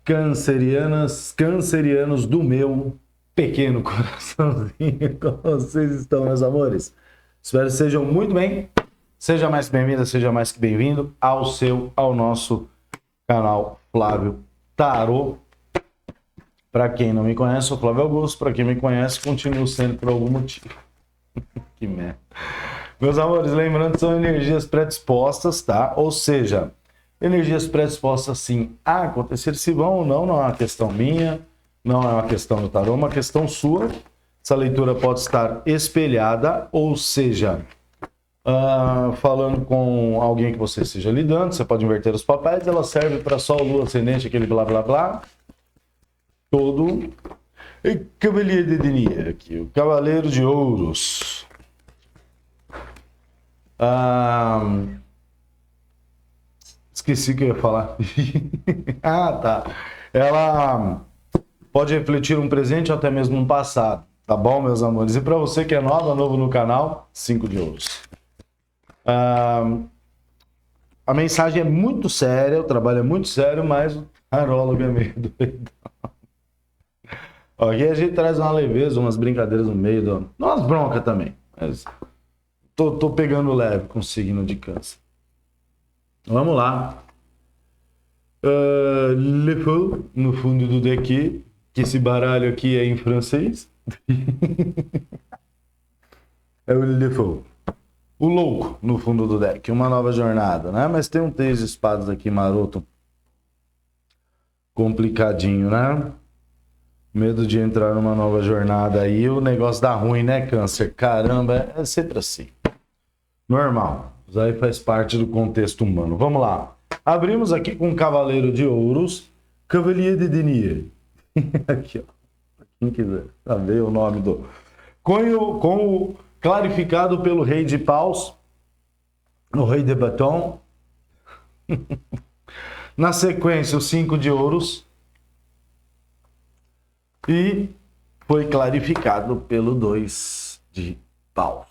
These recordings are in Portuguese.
cancerianas, cancerianos do meu pequeno coraçãozinho. Como vocês estão, meus amores? Espero que sejam muito bem. Seja mais que bem-vinda, seja mais que bem-vindo ao nosso canal Flávio Tarô. Para quem não me conhece, sou Flávio Augusto. Para quem me conhece, continuo sendo por algum motivo. Que merda. Meus amores, lembrando que são energias predispostas, tá? Ou seja, energias predispostas sim a acontecer, se vão ou não, não é uma questão minha, não é uma questão do tarô, é uma questão sua. Essa leitura pode estar espelhada, ou seja, falando com alguém que você esteja lidando, você pode inverter os papéis, ela serve para Sol, Lua, Ascendente, aquele blá blá blá, todo. E Cavaleiro de Denier aqui, o Cavaleiro de Ouros. Esqueci o que eu ia falar. Tá. Ela pode refletir um presente ou até mesmo um passado. Tá bom, meus amores? E para você que é novo no canal, 5 de ouros. A mensagem é muito séria, o trabalho é muito sério, mas o tarólogo é meio doido. Aqui a gente traz uma leveza, umas brincadeiras no meio, umas broncas também. Mas tô pegando leve com o signo de Câncer. Vamos lá. Le Fou, no fundo do deck, que esse baralho aqui é em francês. É o Le Fou. O louco no fundo do deck, uma nova jornada, né? Mas tem um 3 de espadas aqui maroto. Complicadinho, né? Medo de entrar numa nova jornada aí, o negócio dá ruim, né, Câncer? Caramba, é sempre assim. Normal. Isso aí faz parte do contexto humano. Vamos lá. Abrimos aqui com o Cavaleiro de Ouros, Cavalier de Denier. Aqui, ó. Quem quiser saber o nome do... Com o clarificado pelo Rei de Paus, o Rei de Batom. Na sequência, o 5 de Ouros. E foi clarificado pelo 2 de Paus.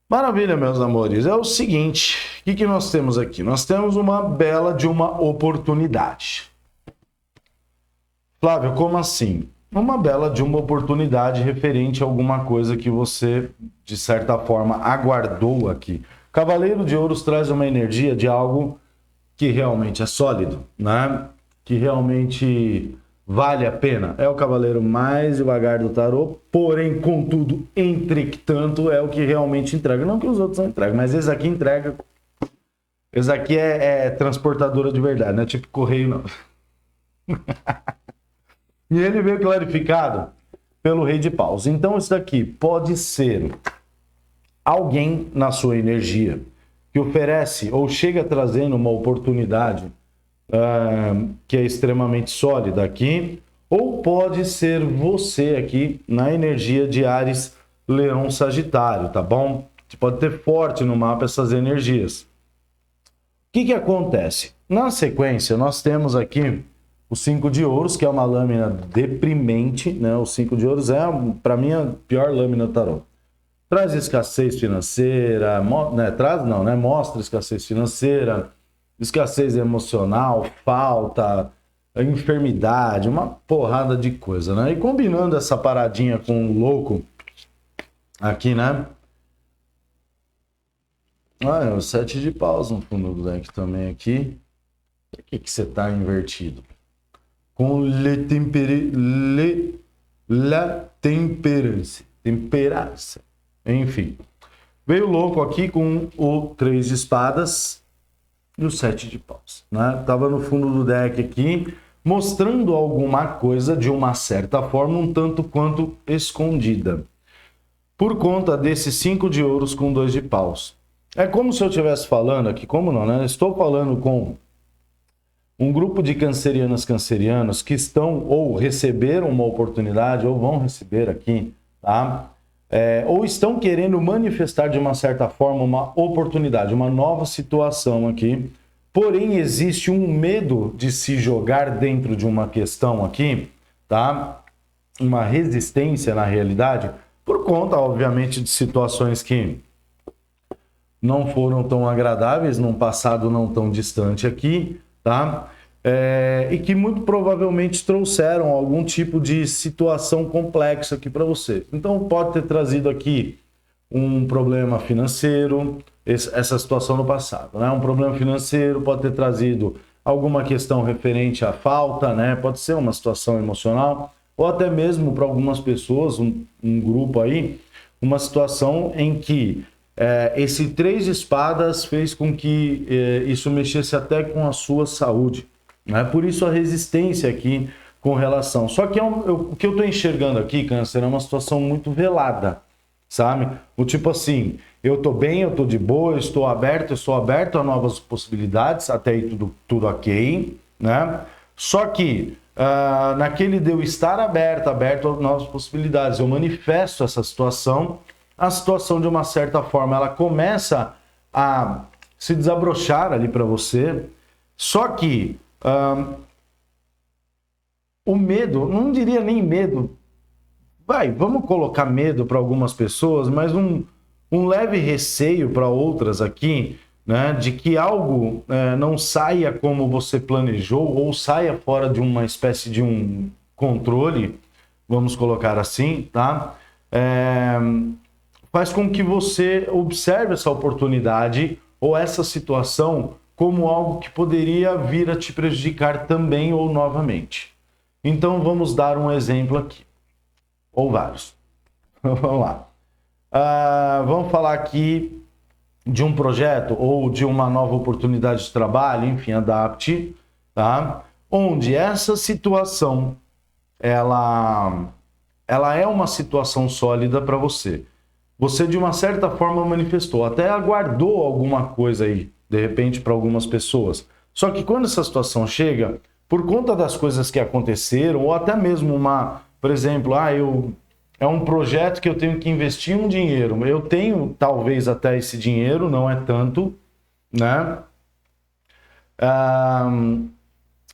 Maravilha, meus amores. É o seguinte, o que nós temos aqui? Nós temos uma bela de uma oportunidade. Flávio, como assim? Uma bela de uma oportunidade referente a alguma coisa que você, de certa forma, aguardou aqui. Cavaleiro de Ouros traz uma energia de algo que realmente é sólido, né? Que realmente vale a pena. É o cavaleiro mais devagar do tarô, porém, contudo, entretanto, é o que realmente entrega. Não que os outros não entregam, mas esse aqui entrega. Esse aqui é transportadora de verdade, não é tipo correio, não. E ele veio clarificado pelo Rei de Paus. Então, isso daqui pode ser alguém na sua energia que oferece ou chega trazendo uma oportunidade que é extremamente sólida aqui, ou pode ser você aqui na energia de Áries, Leão, Sagitário, tá bom? Você pode ter forte no mapa essas energias. O que acontece? Na sequência, nós temos aqui o 5 de Ouros, que é uma lâmina deprimente, né? O 5 de Ouros é, para mim, a pior lâmina do tarô. Traz escassez financeira, né? Traz não, né? Mostra escassez financeira, escassez emocional, falta, enfermidade, uma porrada de coisa, né? E combinando essa paradinha com o louco aqui, né? É o 7 de paus no fundo do deck também aqui. Por que você tá invertido? Com la temperança. Enfim. Veio louco aqui com o 3 de espadas e o 7 de paus, né? Tava no fundo do deck aqui, mostrando alguma coisa de uma certa forma, um tanto quanto escondida. Por conta desse 5 de ouros com 2 de paus. É como se eu estivesse falando aqui, como não, né? Estou falando com um grupo de cancerianos que estão ou receberam uma oportunidade ou vão receber aqui, tá? Ou estão querendo manifestar de uma certa forma uma oportunidade, uma nova situação aqui, porém existe um medo de se jogar dentro de uma questão aqui, tá? Uma resistência na realidade, por conta, obviamente, de situações que não foram tão agradáveis num passado não tão distante aqui, tá? e que muito provavelmente trouxeram algum tipo de situação complexa aqui para você. Então pode ter trazido aqui um problema financeiro, essa situação no passado, né? Um problema financeiro pode ter trazido alguma questão referente à falta, né? Pode ser uma situação emocional, ou até mesmo para algumas pessoas, um grupo aí, uma situação em que esse 3 de espadas fez com que isso mexesse até com a sua saúde, né? Por isso a resistência aqui com relação. Só que o que eu estou enxergando aqui, Câncer, é uma situação muito velada, sabe? O tipo assim, eu tô bem, eu tô de boa, eu estou aberto a novas possibilidades, até aí tudo ok, né? Só que naquele de eu estar aberto a novas possibilidades, eu manifesto essa situação, a situação de uma certa forma ela começa a se desabrochar ali para você, só que o medo, não diria nem medo, vamos colocar medo para algumas pessoas, mas um leve receio para outras aqui, né, de que algo não saia como você planejou ou saia fora de uma espécie de um controle, vamos colocar assim, tá? Faz com que você observe essa oportunidade ou essa situação como algo que poderia vir a te prejudicar também ou novamente. Então vamos dar um exemplo aqui. Ou vários. Vamos lá. Vamos falar aqui de um projeto ou de uma nova oportunidade de trabalho, enfim, adapte, tá? Onde essa situação, ela é uma situação sólida para você. Você, de uma certa forma, manifestou, até aguardou alguma coisa aí, de repente, para algumas pessoas. Só que quando essa situação chega, por conta das coisas que aconteceram, ou até mesmo por exemplo, é um projeto que eu tenho que investir um dinheiro. Eu tenho, talvez, até esse dinheiro, não é tanto, né?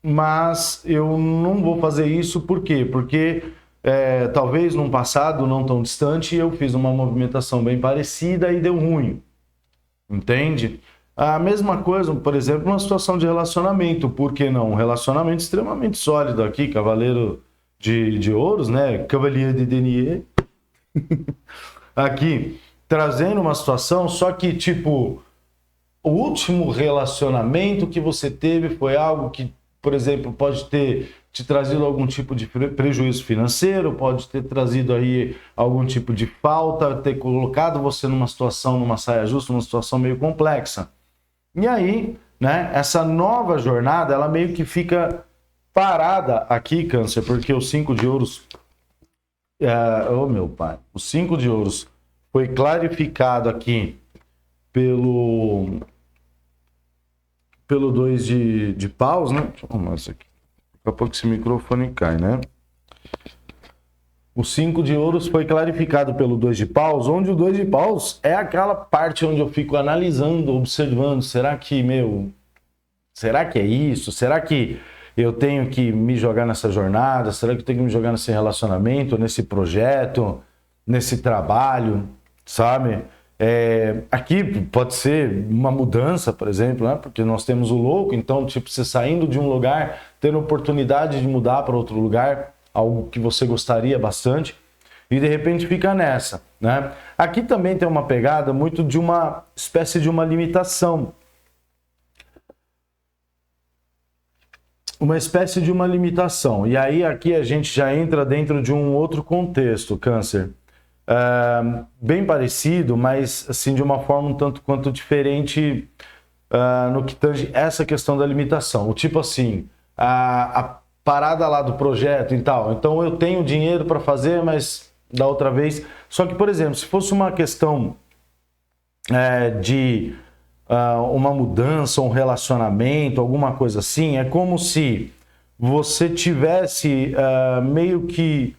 Mas eu não vou fazer isso, por quê? Porque talvez num passado não tão distante eu fiz uma movimentação bem parecida e deu ruim, entende? A mesma coisa, por exemplo, uma situação de relacionamento, por que não? Um relacionamento extremamente sólido aqui, cavaleiro de ouros, né? Cavalier de Denier, aqui, trazendo uma situação, só que, tipo, o último relacionamento que você teve foi algo que, por exemplo, pode ter te trazido algum tipo de prejuízo financeiro, pode ter trazido aí algum tipo de falta, ter colocado você numa situação, numa saia justa, numa situação meio complexa. E aí, né, essa nova jornada, ela meio que fica parada aqui, Câncer, porque o 5 de ouros, oh meu pai, o 5 de ouros foi clarificado aqui pelo 2 de paus, né? Deixa eu arrumar isso aqui. Daqui a pouco esse microfone cai, né? O 5 de ouros foi clarificado pelo 2 de paus, onde o 2 de paus é aquela parte onde eu fico analisando, observando, será que é isso? Será que eu tenho que me jogar nessa jornada? Será que eu tenho que me jogar nesse relacionamento, nesse projeto, nesse trabalho, sabe? Aqui pode ser uma mudança, por exemplo, né? Porque nós temos o louco, então, tipo, você saindo de um lugar, tendo oportunidade de mudar para outro lugar, algo que você gostaria bastante, e de repente fica nessa, né? Aqui também tem uma pegada muito de uma espécie de uma limitação. Uma espécie de uma limitação. E aí aqui a gente já entra dentro de um outro contexto, Câncer. Bem parecido, mas assim de uma forma um tanto quanto diferente no que tange essa questão da limitação. O tipo assim, a parada lá do projeto e tal. Então eu tenho dinheiro para fazer, mas da outra vez... Só que, por exemplo, se fosse uma questão de uma mudança, um relacionamento, alguma coisa assim, é como se você tivesse meio que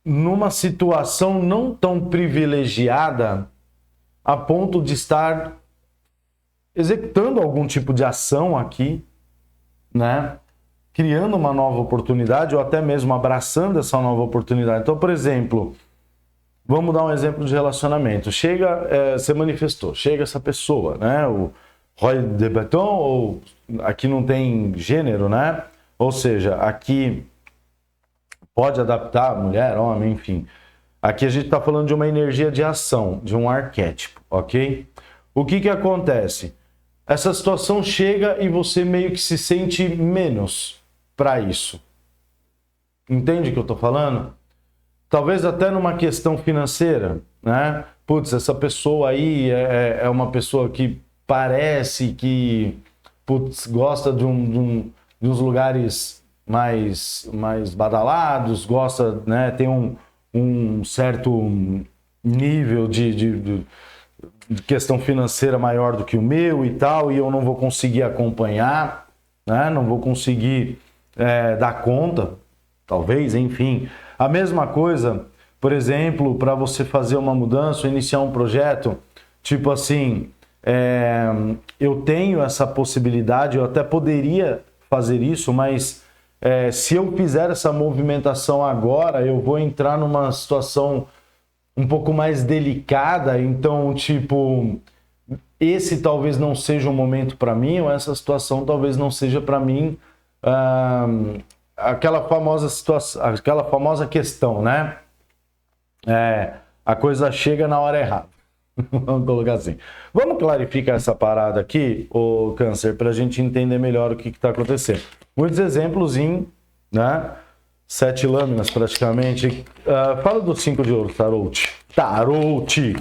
numa situação não tão privilegiada a ponto de estar executando algum tipo de ação aqui, né? Criando uma nova oportunidade ou até mesmo abraçando essa nova oportunidade. Então, por exemplo, vamos dar um exemplo de relacionamento. Chega, você manifestou, chega essa pessoa, né? Roy de Beton, ou aqui não tem gênero, né? Ou seja, aqui pode adaptar mulher, homem, enfim. Aqui a gente está falando de uma energia de ação, de um arquétipo, ok? O que que acontece? Essa situação chega e você meio que se sente menos para isso. Entende o que eu estou falando? Talvez até numa questão financeira, né? Putz, essa pessoa aí é uma pessoa que parece que, putz, gosta de uns lugares mais badalados, gosta, né? Tem um certo nível de questão financeira maior do que o meu e tal, e eu não vou conseguir acompanhar, né? Não vou conseguir dar conta, talvez, enfim. A mesma coisa, por exemplo, para você fazer uma mudança ou iniciar um projeto, tipo assim, eu tenho essa possibilidade, eu até poderia fazer isso, mas se eu fizer essa movimentação agora, eu vou entrar numa situação um pouco mais delicada, então, tipo, esse talvez não seja um momento para mim, ou essa situação talvez não seja para mim, aquela famosa situação, aquela famosa questão, né? A coisa chega na hora errada. Vamos colocar assim. Vamos clarificar essa parada aqui, ô Câncer, para a gente entender melhor o que está acontecendo. Muitos exemplos em, né? 7 lâminas praticamente. Fala do 5 de ouro, Tarot. Tarot!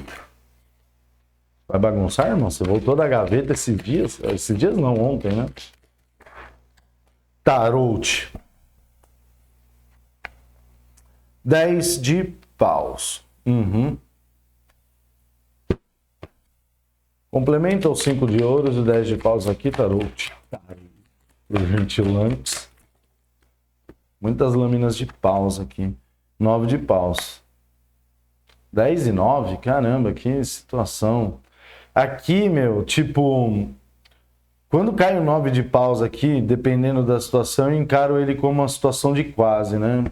Vai bagunçar, irmão? Você voltou da gaveta esses dias? Esses dias não, ontem, né? Tarot. 10 de paus. Complementa os 5 de ouros e 10 de paus aqui, Tarot. Ventilantes. Muitas lâminas de paus aqui. 9 de paus. 10 e 9? Caramba, que situação. Aqui, meu, tipo... Quando cai o 9 de paus aqui, dependendo da situação, eu encaro ele como uma situação de quase, né?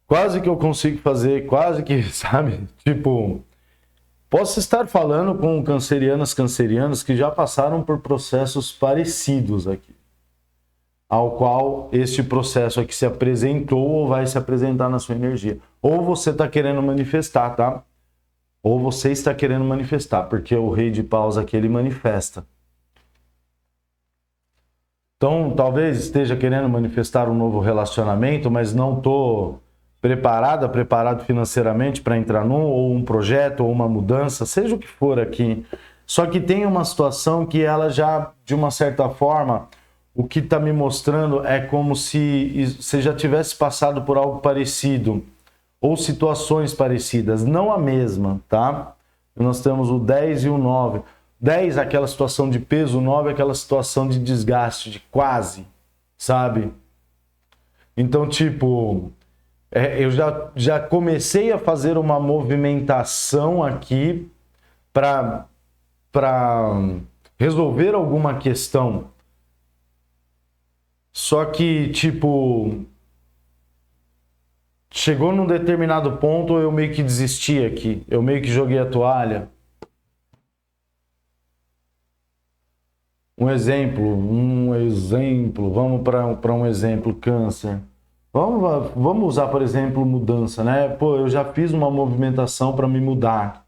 Quase que eu consigo fazer, quase que, sabe? Tipo... Posso estar falando com cancerianos que já passaram por processos parecidos aqui. Ao qual este processo aqui se apresentou ou vai se apresentar na sua energia. Ou você está querendo manifestar, tá? Ou você está querendo manifestar, porque o rei de paus aqui, ele manifesta. Então, talvez esteja querendo manifestar um novo relacionamento, mas não estou preparado financeiramente para entrar num, ou um projeto, ou uma mudança, seja o que for aqui. Só que tem uma situação que ela já, de uma certa forma... O que está me mostrando é como se você já tivesse passado por algo parecido ou situações parecidas, não a mesma, tá? Nós temos o 10 e o 9. 10 aquela situação de peso, o 9 aquela situação de desgaste, de quase, sabe? Então, tipo, eu já comecei a fazer uma movimentação aqui para resolver alguma questão. Só que, tipo, chegou num determinado ponto, eu meio que desisti aqui. Eu meio que joguei a toalha. Um exemplo. Vamos para um exemplo, câncer. Vamos usar, por exemplo, mudança, né? Pô, eu já fiz uma movimentação para me mudar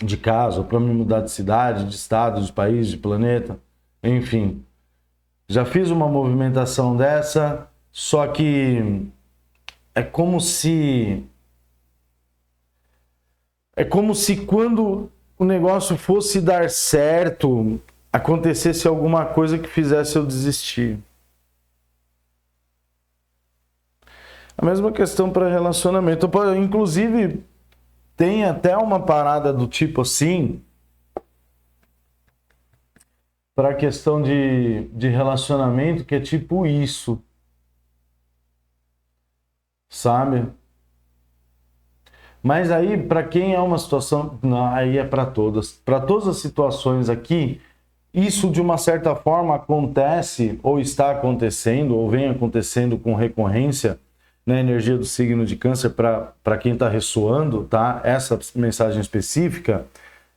de casa, para me mudar de cidade, de estado, de país, de planeta, enfim. Já fiz uma movimentação dessa, só que é como se quando o negócio fosse dar certo, acontecesse alguma coisa que fizesse eu desistir. A mesma questão para relacionamento. Inclusive, tem até uma parada do tipo assim... para a questão de relacionamento, que é tipo isso, sabe? Mas aí, para quem é uma situação, não, aí é para todas as situações aqui, isso de uma certa forma acontece, ou está acontecendo, ou vem acontecendo com recorrência na energia do signo de câncer, para quem está ressoando, tá? Essa mensagem específica,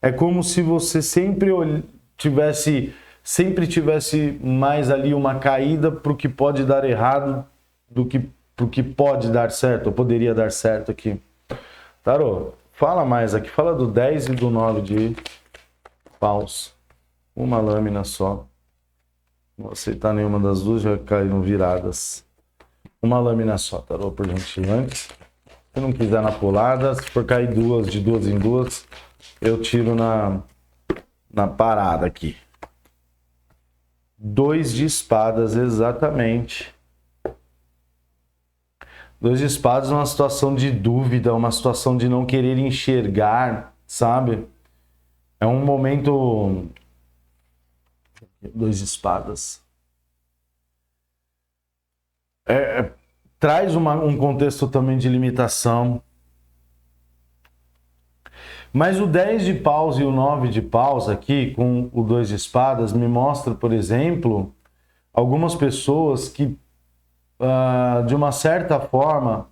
é como se você sempre tivesse mais ali uma caída para o que pode dar errado do que para o que pode dar certo, ou poderia dar certo aqui. Tarô, fala mais aqui, fala do 10 e do 9 de paus. Uma lâmina só. Não vou aceitar nenhuma das duas, já caíram viradas. Uma lâmina só, tarô, por gentileza. Se não quiser na pulada, se for cair duas, de duas em duas, eu tiro na parada aqui. 2 de espadas, exatamente. 2 de espadas é uma situação de dúvida, uma situação de não querer enxergar, sabe? É um momento... 2 de espadas. Traz um contexto também de limitação. Mas o 10 de paus e o 9 de paus aqui, com o 2 de espadas, me mostra, por exemplo, algumas pessoas que, de uma certa forma,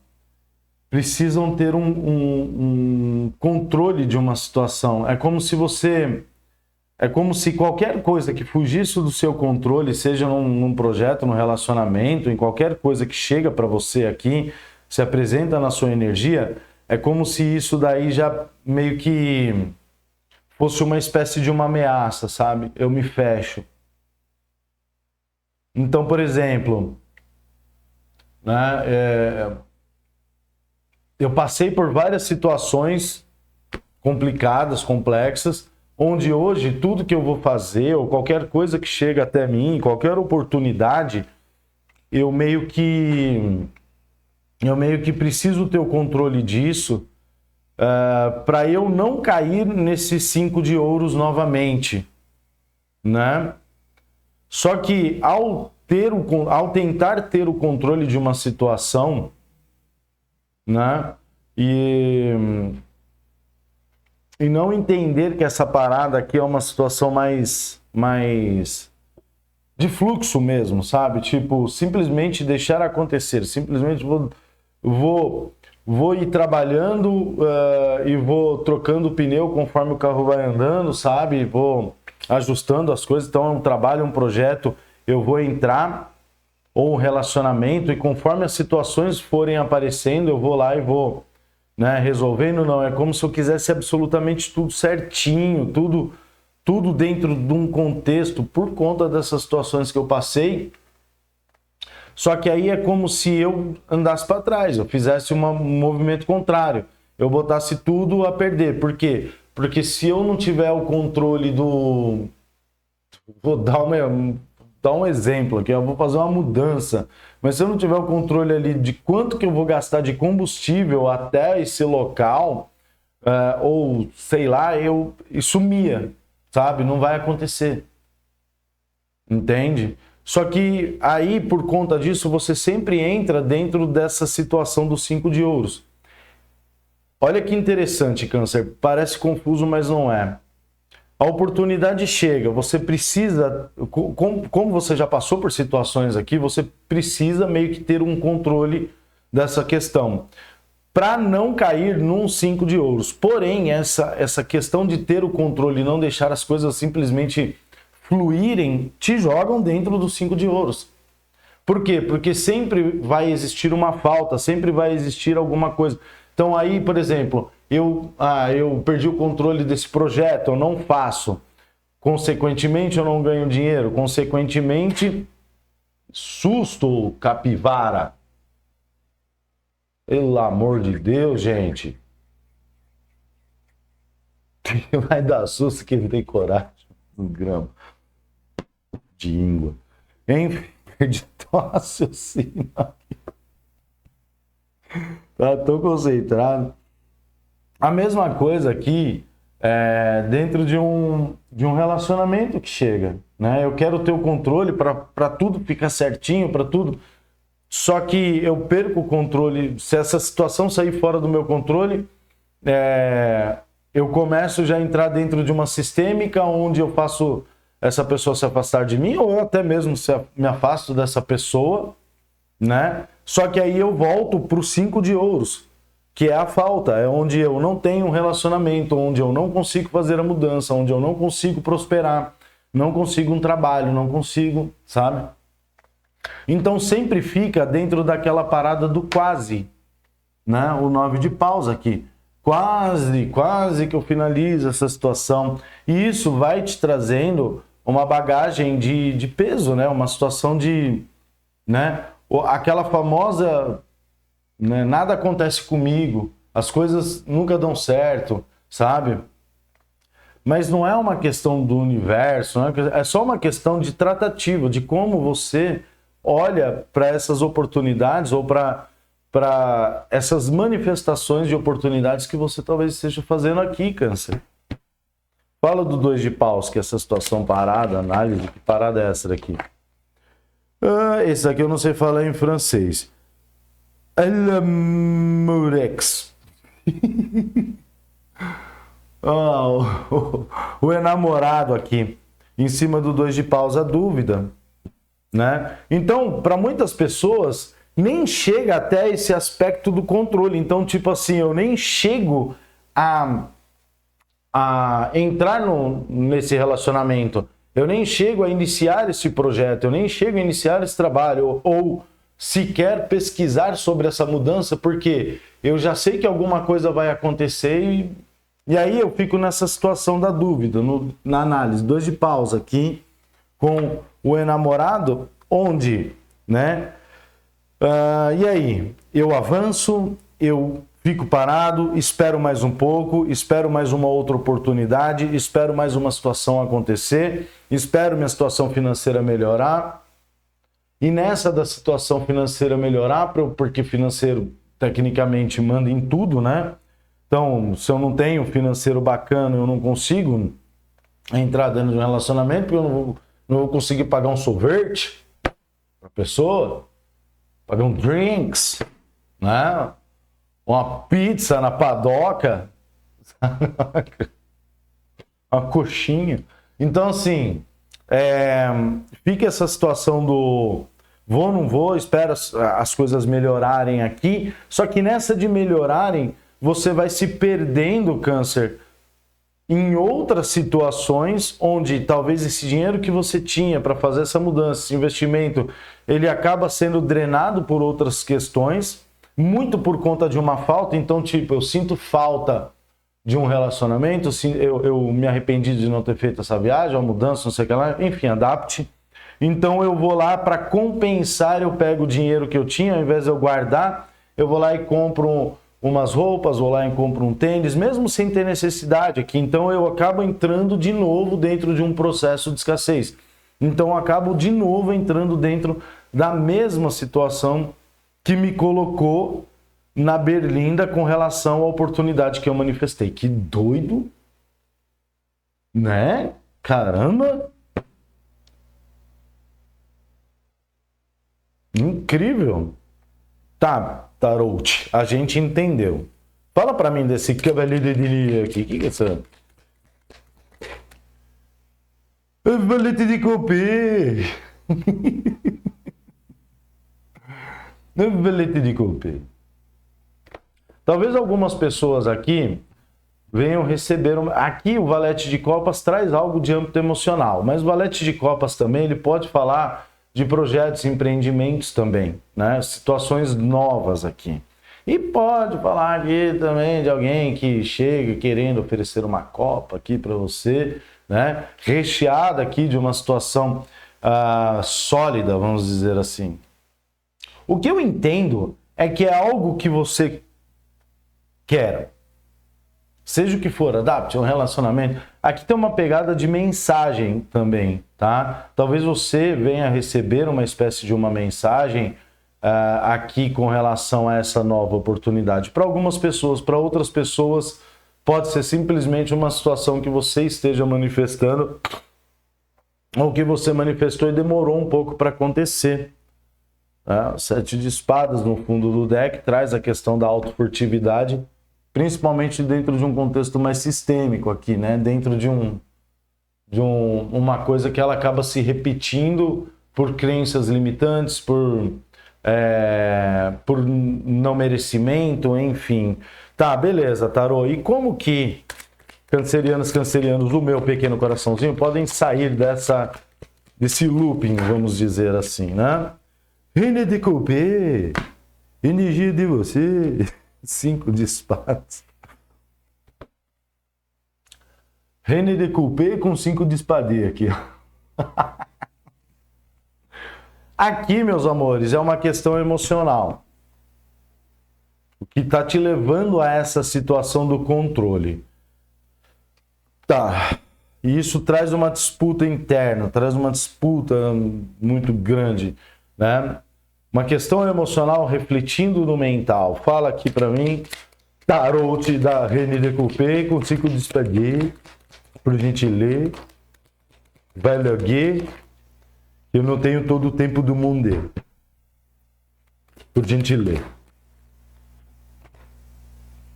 precisam ter um controle de uma situação. É como se qualquer coisa que fugisse do seu controle, seja num projeto, num relacionamento, em qualquer coisa que chega para você aqui, se apresenta na sua energia, é como se isso daí já meio que fosse uma espécie de uma ameaça, sabe? Eu me fecho. Então, por exemplo, né, eu passei por várias situações complicadas, complexas, onde hoje tudo que eu vou fazer, ou qualquer coisa que chega até mim, qualquer oportunidade, eu meio que preciso ter o controle disso para eu não cair nesses 5 de ouros novamente, né? Só que ao tentar ter o controle de uma situação, né? E não entender que essa parada aqui é uma situação mais de fluxo mesmo, sabe? Tipo, simplesmente deixar acontecer, simplesmente vou ir trabalhando e vou trocando o pneu conforme o carro vai andando, sabe? Vou ajustando as coisas. Então é um trabalho, um projeto, eu vou entrar, ou um relacionamento, e conforme as situações forem aparecendo, eu vou lá e vou, né, resolvendo. Não, é como se eu quisesse absolutamente tudo certinho, tudo dentro de um contexto, por conta dessas situações que eu passei. Só que aí é como se eu andasse para trás, eu fizesse um movimento contrário, eu botasse tudo a perder. Por quê? Porque se eu não tiver o controle do... Vou dar um exemplo aqui, eu vou fazer uma mudança, mas se eu não tiver o controle ali de quanto que eu vou gastar de combustível até esse local, ou sei lá, isso sumia, sabe? Não vai acontecer. Entende? Só que aí, por conta disso, você sempre entra dentro dessa situação dos 5 de ouros. Olha que interessante, Câncer. Parece confuso, mas não é. A oportunidade chega, você precisa, como você já passou por situações aqui, você precisa meio que ter um controle dessa questão, para não cair num 5 de ouros. Porém, essa questão de ter o controle e não deixar as coisas simplesmente fluírem, te jogam dentro do 5 de ouros. Por quê? Porque sempre vai existir uma falta, sempre vai existir alguma coisa. Então aí, por exemplo, eu perdi o controle desse projeto, eu não faço. Consequentemente, eu não ganho dinheiro. Consequentemente, susto, capivara. Pelo amor de Deus, gente. Vai dar susto quem tem coragem. Um grama de íngua. Enfim, perdi o raciocínio aqui. Tá tão concentrado. A mesma coisa aqui dentro de um relacionamento que chega, né? Eu quero ter o controle para tudo ficar certinho, para tudo. Só que eu perco o controle. Se essa situação sair fora do meu controle, eu começo já a entrar dentro de uma sistêmica onde eu faço essa pessoa se afastar de mim, ou eu até mesmo me afasto dessa pessoa, né? Só que aí eu volto para o 5 de ouros. que é a falta, é onde eu não tenho um relacionamento, onde eu não consigo fazer a mudança, onde eu não consigo prosperar, não consigo um trabalho, não consigo, sabe? Então sempre fica dentro daquela parada do quase, né? O 9 de paus aqui. Quase que eu finalizo essa situação. E isso vai te trazendo uma bagagem de peso, né? Uma situação de, né? Aquela famosa, né? Nada acontece comigo, as coisas nunca dão certo, sabe? Mas não é uma questão do universo, né? É só uma questão de tratativa, de como você olha para essas oportunidades ou para essas manifestações de oportunidades que você talvez esteja fazendo aqui, Câncer. Fala do 2 de paus, que é essa situação parada, análise, que parada é essa daqui? Esse aqui eu não sei falar em francês. Murex. O enamorado aqui, em cima do 2 de paus, a dúvida, né? Então, para muitas pessoas, nem chega até esse aspecto do controle. Então, tipo assim, eu nem chego a entrar nesse relacionamento, eu nem chego a iniciar esse projeto, eu nem chego a iniciar esse trabalho, ou sequer pesquisar sobre essa mudança, porque eu já sei que alguma coisa vai acontecer e aí eu fico nessa situação da dúvida, na análise. 2 de paus aqui, com o enamorado, onde, né? E aí, eu avanço, eu fico parado, espero mais um pouco, espero mais uma outra oportunidade, espero mais uma situação acontecer, espero minha situação financeira melhorar. E nessa da situação financeira melhorar, porque financeiro tecnicamente manda em tudo, né? Então, se eu não tenho financeiro bacana, eu não consigo entrar dentro de um relacionamento, porque eu não vou conseguir pagar um sorvete para a pessoa, pagar um drinks, né? Uma pizza na padoca, uma coxinha. Então, assim, fica essa situação do vou, não vou, espero as coisas melhorarem aqui. Só que nessa de melhorarem, você vai se perdendo, Câncer, em outras situações onde talvez esse dinheiro que você tinha para fazer essa mudança, esse investimento, ele acaba sendo drenado por outras questões, muito por conta de uma falta. Então, tipo, eu sinto falta de um relacionamento, eu me arrependi de não ter feito essa viagem, uma mudança, não sei o que lá, enfim, adapte. Então eu vou lá para compensar, eu pego o dinheiro que eu tinha, ao invés de eu guardar, eu vou lá e compro umas roupas, vou lá e compro um tênis, mesmo sem ter necessidade aqui. Então eu acabo entrando de novo dentro de um processo de escassez. Então eu acabo de novo entrando dentro da mesma situação que me colocou na berlinda com relação à oportunidade que eu manifestei. Que doido, né? Caramba! Incrível! Tá, Tarot, a gente entendeu. Fala pra mim desse cavaleiro de Lia aqui. O que é essa? Valete de copê! Valete de copê. Talvez algumas pessoas aqui venham receber... Aqui o valete de copas traz algo de âmbito emocional, mas o valete de copas também ele pode falar de projetos, empreendimentos também, né? Situações novas aqui. E pode falar aqui também de alguém que chega querendo oferecer uma copa aqui para você, né? Recheada aqui de uma situação sólida, vamos dizer assim. O que eu entendo é que é algo que você quer. Seja o que for, adapte um relacionamento. Aqui tem uma pegada de mensagem também, tá? Talvez você venha receber uma espécie de uma mensagem aqui com relação a essa nova oportunidade. Para algumas pessoas, para outras pessoas, pode ser simplesmente uma situação que você esteja manifestando ou que você manifestou e demorou um pouco para acontecer. Tá? 7 de espadas no fundo do deck traz a questão da autofurtividade, principalmente dentro de um contexto mais sistêmico aqui, né? Dentro de uma coisa que ela acaba se repetindo por crenças limitantes, por por não merecimento, enfim. Tá, beleza, tarô. E como que cancerianos, o meu pequeno coraçãozinho, podem sair desse looping, vamos dizer assim, né? Reine de Coupé, energia de você, 5 de espadas. Reine de Coupé com 5 de espadê aqui, ó. Aqui, meus amores, é uma questão emocional. O que está te levando a essa situação do controle. Tá. E isso traz uma disputa interna, traz uma disputa muito grande, né? Uma questão emocional refletindo no mental. Fala aqui para mim, tarot da Reine de Coupé com 5 de espadê, por gentileza. Vai ler. Eu não tenho todo o tempo do mundo. Por gentileza.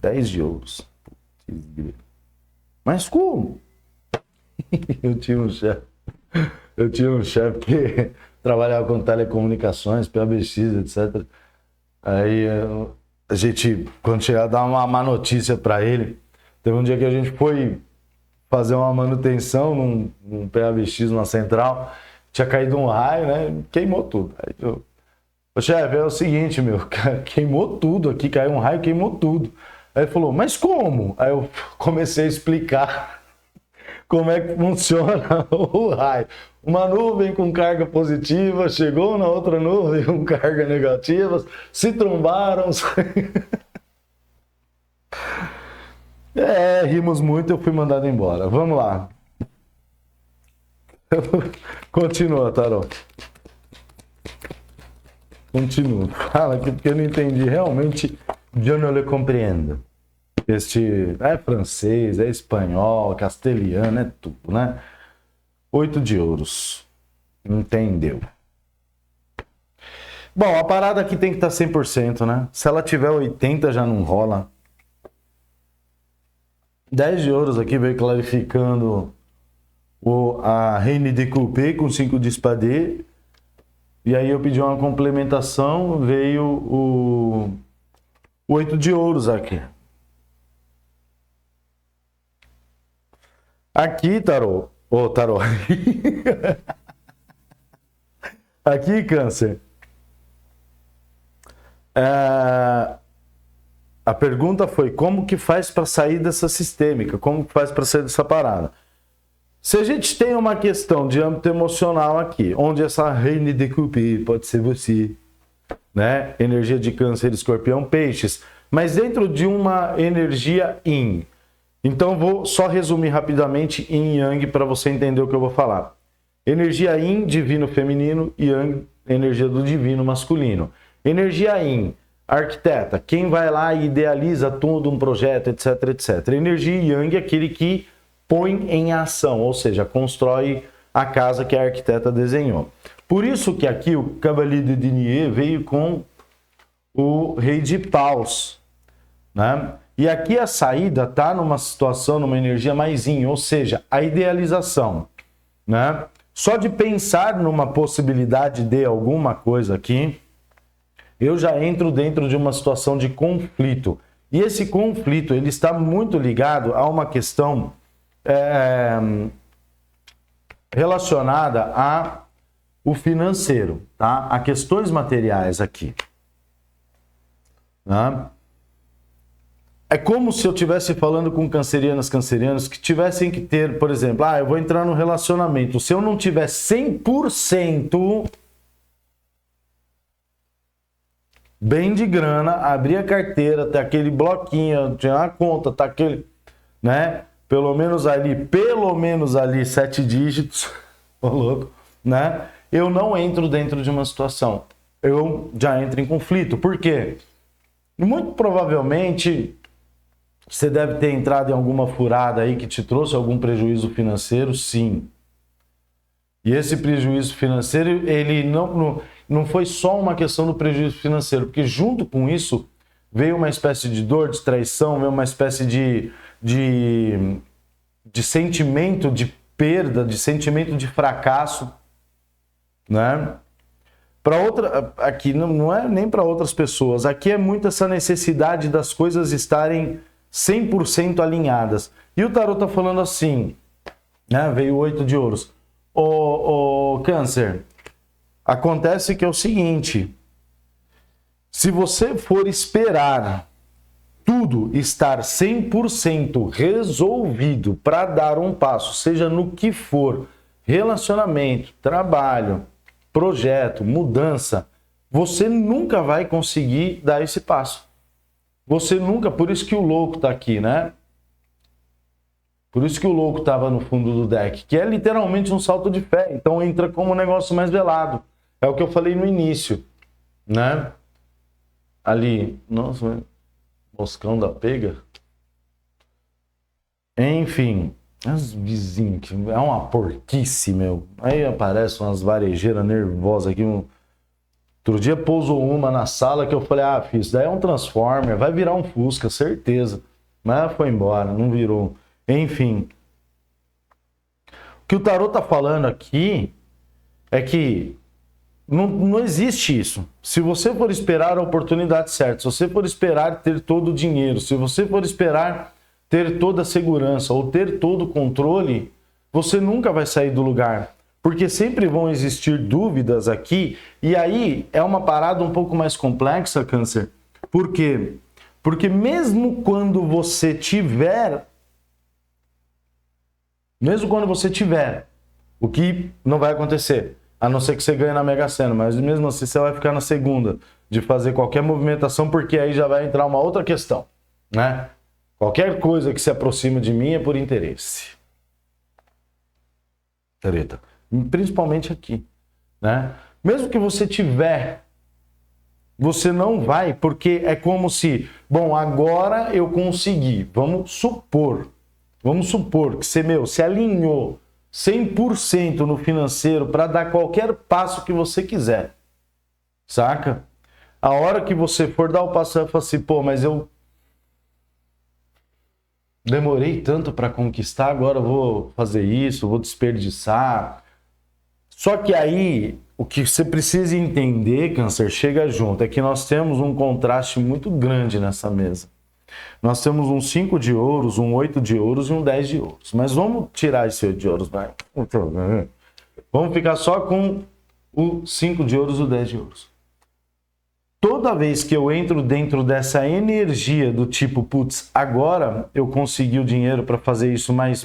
10 de ouros. Mas como? Eu tinha um chefe que trabalhava com telecomunicações, PABX, etc. Aí a gente, quando chegava, dava uma má notícia para ele. Teve um dia que a gente foi fazer uma manutenção num PABX, numa central. Tinha caído um raio, né? Queimou tudo. Aí eu, chefe, é o seguinte, meu, queimou tudo aqui, caiu um raio, queimou tudo. Aí ele falou, mas como? Aí eu comecei a explicar como é que funciona o raio. Uma nuvem com carga positiva chegou na outra nuvem com carga negativa, se trombaram. Rimos muito, eu fui mandado embora. Vamos lá. Continua, Tarô. Continua. Fala aqui porque eu não entendi. Realmente, eu não lhe compreendo. Este é francês, é espanhol, castelhano, é tudo, né? 8 de ouros. Entendeu? Bom, a parada aqui tem que estar 100%, né? Se ela tiver 80, já não rola. 10 de ouros aqui veio clarificando a Reine de Coupé com 5 de espadê. E aí eu pedi uma complementação, veio o 8 de ouros aqui. Aqui, Tarô. Tarô. Aqui, Câncer. A pergunta foi como que faz para sair dessa sistêmica? Como que faz para sair dessa parada? Se a gente tem uma questão de âmbito emocional aqui, onde essa Reine de Coupé pode ser você, né? Energia de Câncer, Escorpião, Peixes, mas dentro de uma energia Yin. Então vou só resumir rapidamente Yin e Yang para você entender o que eu vou falar. Energia Yin, divino feminino, e Yang, energia do divino masculino. Energia Yin, arquiteta, quem vai lá e idealiza todo um projeto, etc, etc. Energia Yang, aquele que põe em ação, ou seja, constrói a casa que a arquiteta desenhou. Por isso que aqui o Cavalier de Denier veio com o Rei de Paus, né? E aqui a saída está numa situação, numa energia mais yin, ou seja, a idealização, né? Só de pensar numa possibilidade de alguma coisa aqui, eu já entro dentro de uma situação de conflito. E esse conflito, ele está muito ligado a uma questão relacionada ao financeiro, tá? A questões materiais aqui. Tá? É como se eu estivesse falando com cancerianos que tivessem que ter, por exemplo, eu vou entrar no relacionamento. Se eu não tiver 100% bem de grana, abrir a carteira, ter aquele bloquinho, tirar a conta, tá aquele, né? Pelo menos ali 7 dígitos, ô louco, né? Eu não entro dentro de uma situação. Eu já entro em conflito. Por quê? Muito provavelmente você deve ter entrado em alguma furada aí que te trouxe algum prejuízo financeiro, sim. E esse prejuízo financeiro, ele não foi só uma questão do prejuízo financeiro, porque junto com isso veio uma espécie de dor, de traição, veio uma espécie de sentimento de perda, de sentimento de fracasso, né? Para outra, aqui não é nem para outras pessoas, aqui é muito essa necessidade das coisas estarem 100% alinhadas. E o tarot tá falando assim, né? Veio o 8 de ouros. O Câncer, acontece que é o seguinte, se você for esperar tudo estar 100% resolvido para dar um passo, seja no que for, relacionamento, trabalho, projeto, mudança, você nunca vai conseguir dar esse passo. Você nunca, por isso que o louco tá aqui, né? Por isso que o louco tava no fundo do deck, que é literalmente um salto de fé. Então entra como um negócio mais velado. É o que eu falei no início, né? Ali, nossa, moscão da pega. Enfim, os vizinhos, que é uma porquice, meu. Aí aparecem umas varejeiras nervosas aqui. Outro dia pousou uma na sala que eu falei, ah, filho, isso daí é um Transformer, vai virar um Fusca, certeza. Mas ela foi embora, não virou. Enfim. O que o tarot tá falando aqui é que não existe isso. Se você for esperar a oportunidade certa, se você for esperar ter todo o dinheiro, se você for esperar ter toda a segurança ou ter todo o controle, você nunca vai sair do lugar. Porque sempre vão existir dúvidas aqui. E aí é uma parada um pouco mais complexa, Câncer. Por quê? Porque mesmo quando você tiver, o que não vai acontecer, a não ser que você ganhe na Mega Sena, mas mesmo assim você vai ficar na segunda de fazer qualquer movimentação, porque aí já vai entrar uma outra questão, né? Qualquer coisa que se aproxima de mim é por interesse. Treta. Principalmente aqui, né? Mesmo que você tiver, você não vai, porque é como se, bom, agora eu consegui. Vamos supor que você, se alinhou 100% no financeiro para dar qualquer passo que você quiser, saca? A hora que você for dar o passo, você vai falar assim, pô, mas eu demorei tanto para conquistar, agora eu vou fazer isso, vou desperdiçar. Só que aí, o que você precisa entender, Câncer, chega junto, é que nós temos um contraste muito grande nessa mesa. Nós temos um 5 de ouros, um 8 de ouros e um 10 de ouros. Mas vamos tirar esse 8 de ouros, vai. Vamos ficar só com o 5 de ouros e o 10 de ouros. Toda vez que eu entro dentro dessa energia do tipo, putz, agora eu consegui o dinheiro para fazer isso, mas,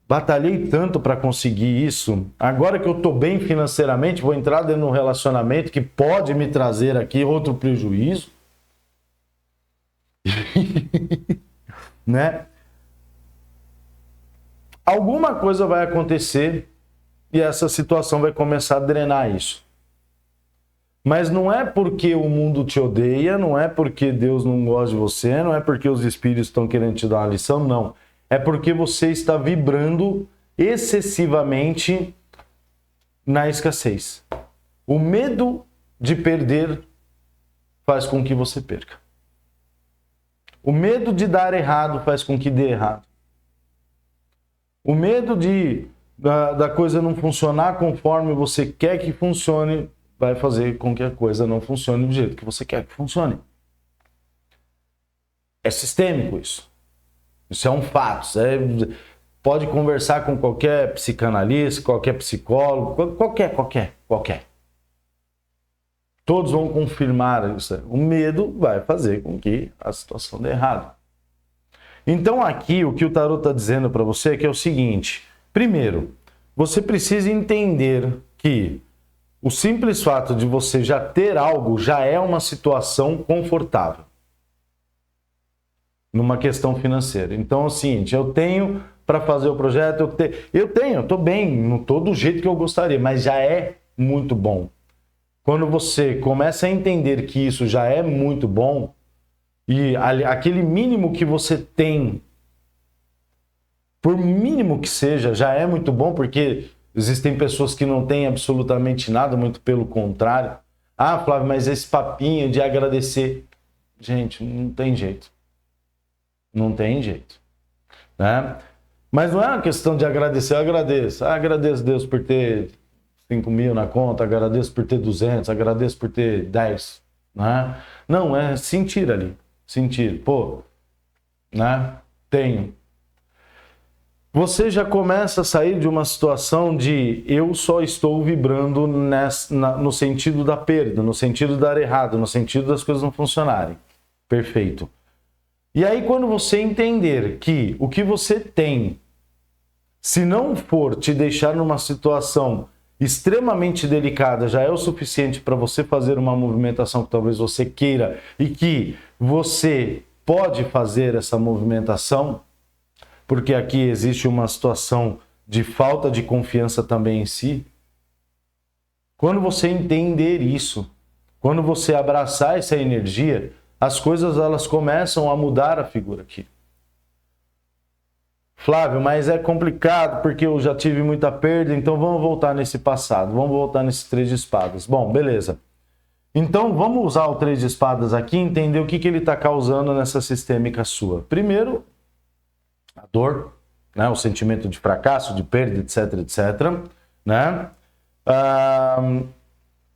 batalhei tanto para conseguir isso, agora que eu estou bem financeiramente, vou entrar dentro de um relacionamento que pode me trazer aqui outro prejuízo. Né? Alguma coisa vai acontecer e essa situação vai começar a drenar isso. Mas não é porque o mundo te odeia, não é porque Deus não gosta de você, não é porque os espíritos estão querendo te dar uma lição, não. É porque você está vibrando excessivamente na escassez. O medo de perder faz com que você perca. O medo de dar errado faz com que dê errado. O medo da coisa não funcionar conforme você quer que funcione vai fazer com que a coisa não funcione do jeito que você quer que funcione. É sistêmico isso. Isso é um fato. Pode conversar com qualquer psicanalista, qualquer psicólogo, qualquer. Todos vão confirmar isso. O medo vai fazer com que a situação dê errado. Então aqui o que o tarot está dizendo para você é que é o seguinte. Primeiro, você precisa entender que o simples fato de você já ter algo já é uma situação confortável. Numa questão financeira. Então é o seguinte, eu tenho para fazer o projeto, eu estou bem, não estou do jeito que eu gostaria, mas já é muito bom. Quando você começa a entender que isso já é muito bom, e aquele mínimo que você tem, por mínimo que seja, já é muito bom, porque existem pessoas que não têm absolutamente nada, muito pelo contrário. Ah, Flávio, mas esse papinho de agradecer, gente, não tem jeito. Não tem jeito, né? Mas não é uma questão de agradecer, eu agradeço. Agradeço a Deus por ter 5 mil na conta, agradeço por ter 200, agradeço por ter 10, né? Não, é sentir ali, sentir, pô, né? Tenho. Você já começa a sair de uma situação de eu só estou vibrando no sentido da perda, no sentido de dar errado, no sentido das coisas não funcionarem. Perfeito. E aí quando você entender que o que você tem, se não for te deixar numa situação extremamente delicada, já é o suficiente para você fazer uma movimentação que talvez você queira e que você pode fazer essa movimentação, porque aqui existe uma situação de falta de confiança também em si. Quando você entender isso, quando você abraçar essa energia, as coisas elas começam a mudar a figura aqui. Flávio, mas é complicado porque eu já tive muita perda, então vamos voltar nesse passado, vamos voltar nesse 3 de espadas. Bom, beleza. Então vamos usar o 3 de espadas aqui e entender o que ele está causando nessa sistêmica sua. Primeiro, a dor, né? O sentimento de fracasso, de perda, etc, etc, né?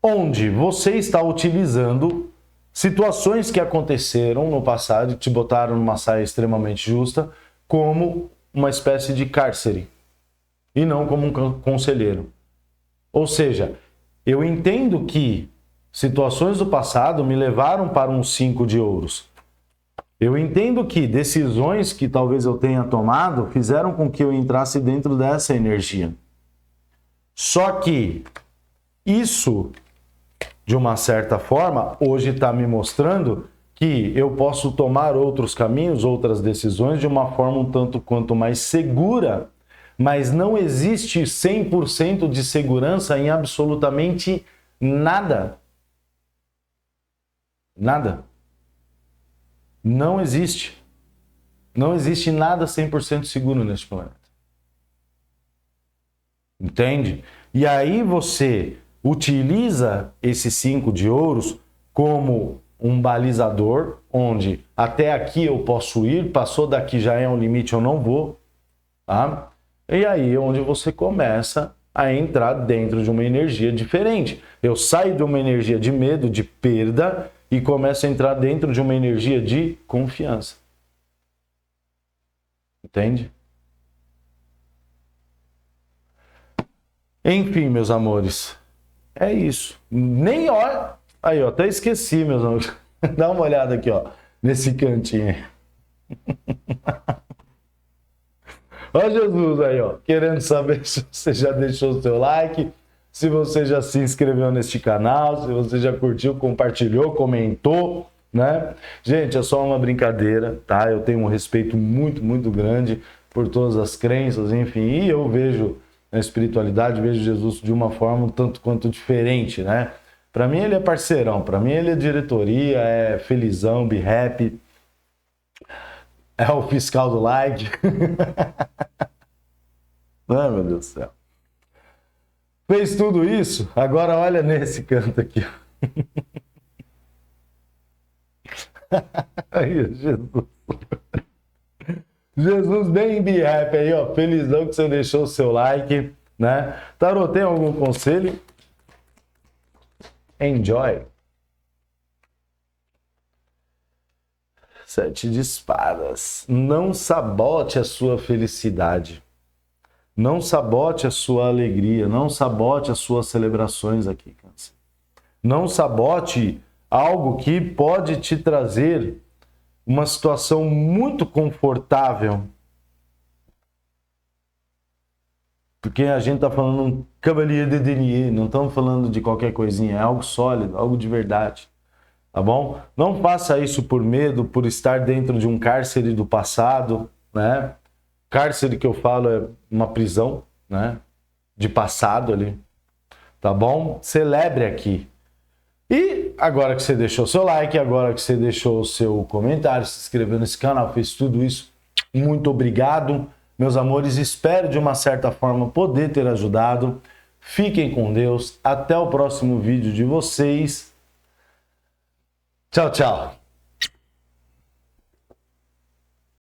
Onde você está utilizando situações que aconteceram no passado e te botaram numa saia extremamente justa como uma espécie de cárcere e não como um conselheiro. Ou seja, eu entendo que situações do passado me levaram para um 5 de ouros. Eu entendo que decisões que talvez eu tenha tomado fizeram com que eu entrasse dentro dessa energia. Só que isso, de uma certa forma, hoje está me mostrando que eu posso tomar outros caminhos, outras decisões de uma forma um tanto quanto mais segura, mas não existe 100% de segurança em absolutamente nada. Nada. Não existe. Não existe nada 100% seguro neste planeta. Entende? E aí você utiliza esse 5 de ouros como um balizador, onde até aqui eu posso ir, passou daqui já é um limite, eu não vou. Tá? E aí é onde você começa a entrar dentro de uma energia diferente. Eu saio de uma energia de medo, de perda, e começo a entrar dentro de uma energia de confiança. Entende? Enfim, meus amores, é isso. Nem ó, aí ó, até esqueci, meus amores. Dá uma olhada aqui, ó, nesse cantinho. Ó Jesus aí, ó, querendo saber se você já deixou o seu like, se você já se inscreveu neste canal, se você já curtiu, compartilhou, comentou, né? Gente, é só uma brincadeira, tá? Eu tenho um respeito muito, muito grande por todas as crenças, enfim, e eu vejo na espiritualidade, vejo Jesus de uma forma um tanto quanto diferente, né? Para mim ele é parceirão, para mim ele é diretoria, é felizão, be happy, é o fiscal do like. Ai, meu Deus do céu. Fez tudo isso, agora olha nesse canto aqui. Aí, Jesus. Jesus bem be happy aí, ó. Felizão que você deixou o seu like, né? Tarô, tem algum conselho? Enjoy. 7 de espadas. Não sabote a sua felicidade. Não sabote a sua alegria. Não sabote as suas celebrações aqui, Câncer. Não sabote algo que pode te trazer uma situação muito confortável. Porque a gente está falando um cavalier de denier, não estamos falando de qualquer coisinha, é algo sólido, algo de verdade. Tá bom? Não faça isso por medo, por estar dentro de um cárcere do passado, né? Cárcere que eu falo é uma prisão, né? De passado ali. Tá bom? Celebre aqui. E agora que você deixou seu like, agora que você deixou o seu comentário, se inscreveu nesse canal, fez tudo isso, muito obrigado. Meus amores, espero de uma certa forma poder ter ajudado. Fiquem com Deus. Até o próximo vídeo de vocês. Tchau, tchau.